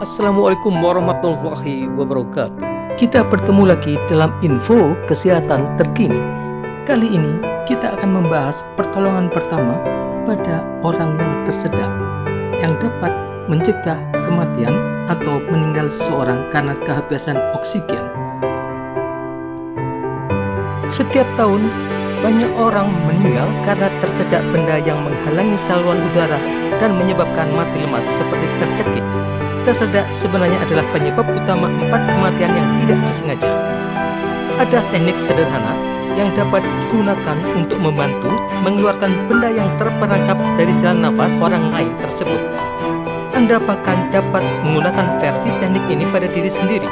Assalamualaikum warahmatullahi wabarakatuh. Kita bertemu lagi dalam info kesehatan terkini. Kali ini kita akan membahas pertolongan pertama pada orang yang tersedak yang dapat mencegah kematian atau meninggal seseorang karena kehabisan oksigen. Setiap tahun banyak orang meninggal karena tersedak benda yang menghalangi saluran udara dan menyebabkan mati lemas seperti tercekik. Tersedak sebenarnya adalah penyebab utama 4 kematian yang tidak disengaja. Ada teknik sederhana yang dapat digunakan untuk membantu mengeluarkan benda yang terperangkap dari jalan nafas orang lain tersebut. Anda bahkan dapat menggunakan versi teknik ini pada diri sendiri.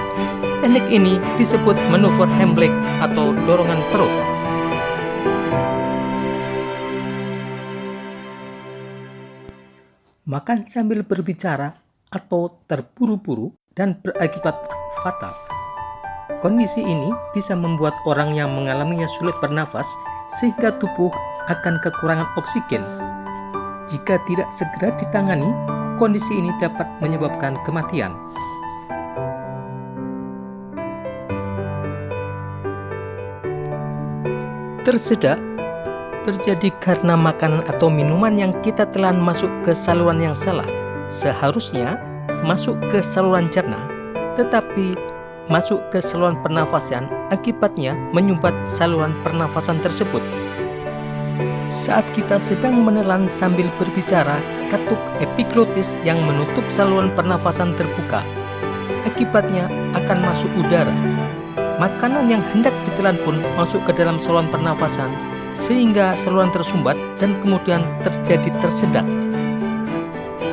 Teknik ini disebut manuver Heimlich atau dorongan perut. Makan sambil berbicara atau terburu-buru dan berakibat fatal. Kondisi ini bisa membuat orang yang mengalaminya sulit bernafas sehingga tubuh akan kekurangan oksigen. Jika tidak segera ditangani, kondisi ini dapat menyebabkan kematian. Tersedak terjadi karena makanan atau minuman yang kita telan masuk ke saluran yang salah. Seharusnya masuk ke saluran cerna, tetapi masuk ke saluran pernafasan, akibatnya menyumbat saluran pernafasan tersebut. Saat kita sedang menelan sambil berbicara, katup epiglotis yang menutup saluran pernafasan terbuka. Akibatnya akan masuk udara. Makanan yang hendak ditelan pun masuk ke dalam saluran pernafasan, sehingga saluran tersumbat dan kemudian terjadi tersedak.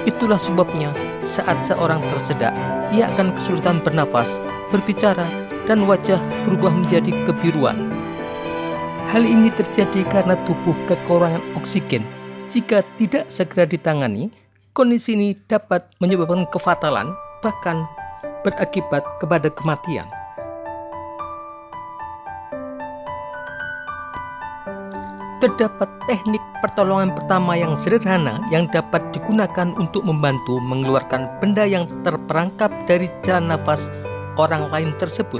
Itulah sebabnya saat seorang tersedak, ia akan kesulitan bernafas, berbicara, dan wajah berubah menjadi kebiruan. Hal ini terjadi karena tubuh kekurangan oksigen. Jika tidak segera ditangani, kondisi ini dapat menyebabkan kefatalan, bahkan berakibat kepada kematian. Terdapat teknik pertolongan pertama yang sederhana yang dapat digunakan untuk membantu mengeluarkan benda yang terperangkap dari jalan nafas orang lain tersebut.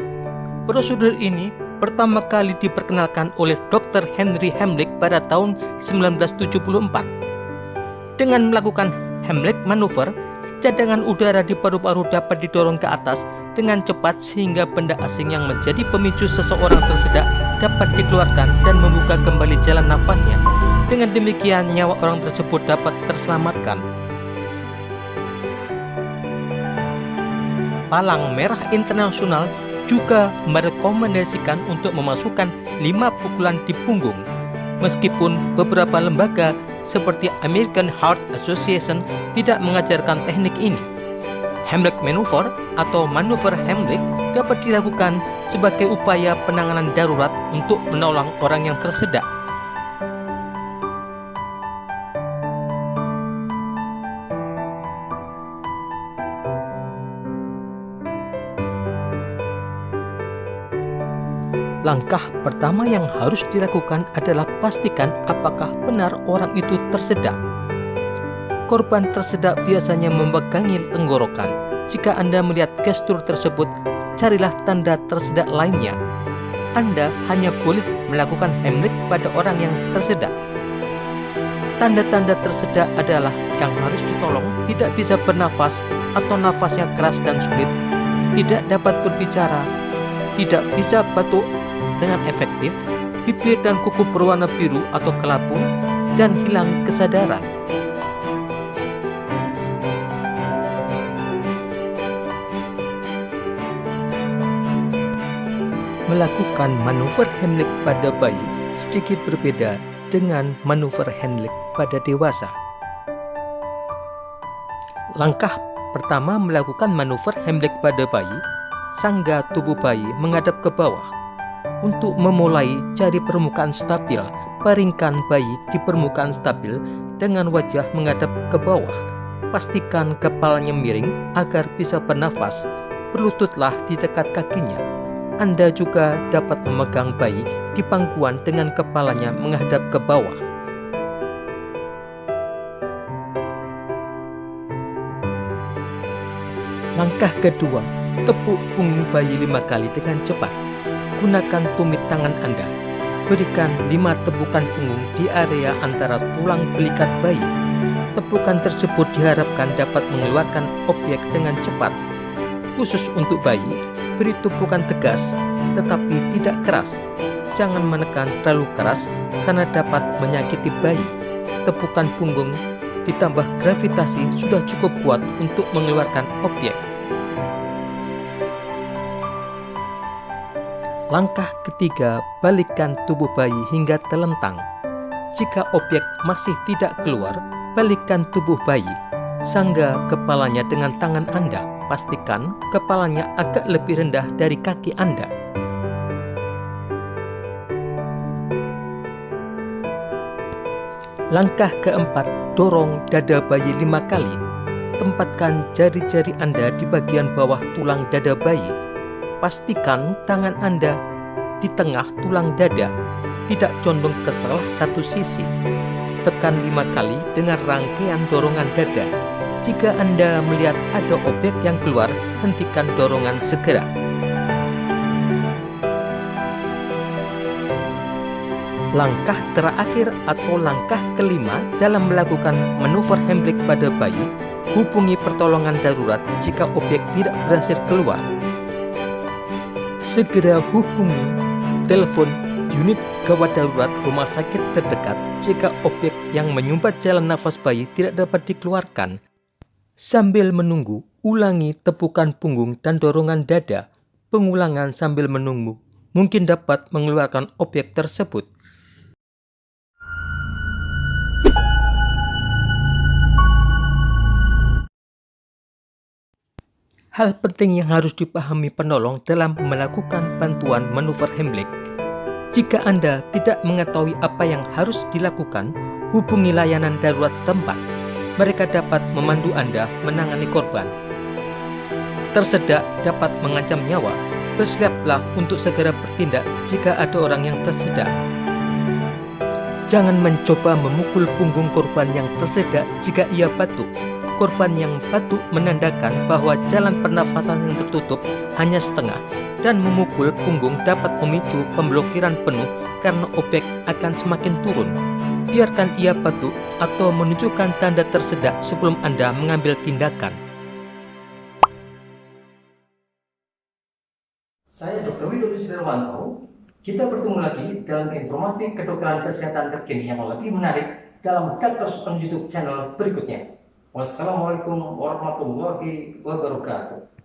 Prosedur ini pertama kali diperkenalkan oleh Dr. Henry Heimlich pada tahun 1974. Dengan melakukan Heimlich maneuver, cadangan udara di paru-paru dapat didorong ke atas dengan cepat sehingga benda asing yang menjadi pemicu seseorang tersedak dapat dikeluarkan dan membuka kembali jalan nafasnya. Dengan demikian, nyawa orang tersebut dapat terselamatkan. Palang Merah Internasional juga merekomendasikan untuk memasukkan 5 pukulan di punggung. Meskipun beberapa lembaga seperti American Heart Association tidak mengajarkan teknik ini. Heimlich maneuver atau manuver Heimlich dapat dilakukan sebagai upaya penanganan darurat untuk menolong orang yang tersedak. Langkah pertama yang harus dilakukan adalah pastikan apakah benar orang itu tersedak. Korban tersedak biasanya memegangi tenggorokan. Jika Anda melihat gestur tersebut, carilah tanda tersedak lainnya. Anda hanya boleh melakukan Heimlich pada orang yang tersedak. Tanda-tanda tersedak adalah yang harus ditolong, tidak bisa bernafas atau nafasnya keras dan sulit, tidak dapat berbicara, tidak bisa batuk dengan efektif, bibir dan kuku berwarna biru atau kelabu, dan hilang kesadaran. Melakukan manuver Heimlich pada bayi sedikit berbeda dengan manuver Heimlich pada dewasa. Langkah pertama melakukan manuver Heimlich pada bayi, sangga tubuh bayi menghadap ke bawah. Untuk memulai, cari permukaan stabil, baringkan bayi di permukaan stabil dengan wajah menghadap ke bawah. Pastikan kepalanya miring agar bisa bernafas, berlututlah di dekat kakinya. Anda juga dapat memegang bayi di pangkuan dengan kepalanya menghadap ke bawah. Langkah kedua, tepuk punggung bayi 5 kali dengan cepat. Gunakan tumit tangan Anda. Berikan 5 tepukan punggung di area antara tulang belikat bayi. Tepukan tersebut diharapkan dapat mengeluarkan objek dengan cepat. Khusus untuk bayi, beri tepukan tegas tetapi tidak keras. Jangan menekan terlalu keras karena dapat menyakiti bayi. Tepukan punggung ditambah gravitasi sudah cukup kuat untuk mengeluarkan objek. Langkah ketiga, balikkan tubuh bayi hingga telentang. Jika objek masih tidak keluar, balikkan tubuh bayi. Sangga kepalanya dengan tangan Anda. Pastikan kepalanya agak lebih rendah dari kaki Anda. Langkah keempat, dorong dada bayi 5 kali. Tempatkan jari-jari Anda di bagian bawah tulang dada bayi. Pastikan tangan Anda di tengah tulang dada, tidak condong ke salah satu sisi. Tekan 5 kali dengan rangkaian dorongan dada. Jika Anda melihat ada objek yang keluar, hentikan dorongan segera. Langkah terakhir atau langkah kelima dalam melakukan manuver Heimlich pada bayi, hubungi pertolongan darurat jika objek tidak berhasil keluar. Segera hubungi telepon unit gawat darurat rumah sakit terdekat jika objek yang menyumbat jalan nafas bayi tidak dapat dikeluarkan. Sambil menunggu, ulangi tepukan punggung dan dorongan dada. Pengulangan sambil menunggu mungkin dapat mengeluarkan objek tersebut. Hal penting yang harus dipahami penolong dalam melakukan bantuan manuver Heimlich. Jika Anda tidak mengetahui apa yang harus dilakukan, hubungi layanan darurat setempat. Mereka dapat memandu Anda menangani korban. Tersedak dapat mengancam nyawa. Bersiaplah untuk segera bertindak jika ada orang yang tersedak. Jangan mencoba memukul punggung korban yang tersedak jika ia batuk. Korban yang batuk menandakan bahwa jalan pernafasan yang tertutup hanya setengah, dan memukul punggung dapat memicu pemblokiran penuh karena objek akan semakin turun. Biarkan ia batuk atau menunjukkan tanda tersedak sebelum Anda mengambil tindakan. Saya Dr. Widodo Sudarwanto. Kita bertemu lagi dalam informasi kedokteran kesehatan terkini yang lebih menarik dalam Doctors on YouTube channel berikutnya. Wassalamualaikum warahmatullahi wabarakatuh.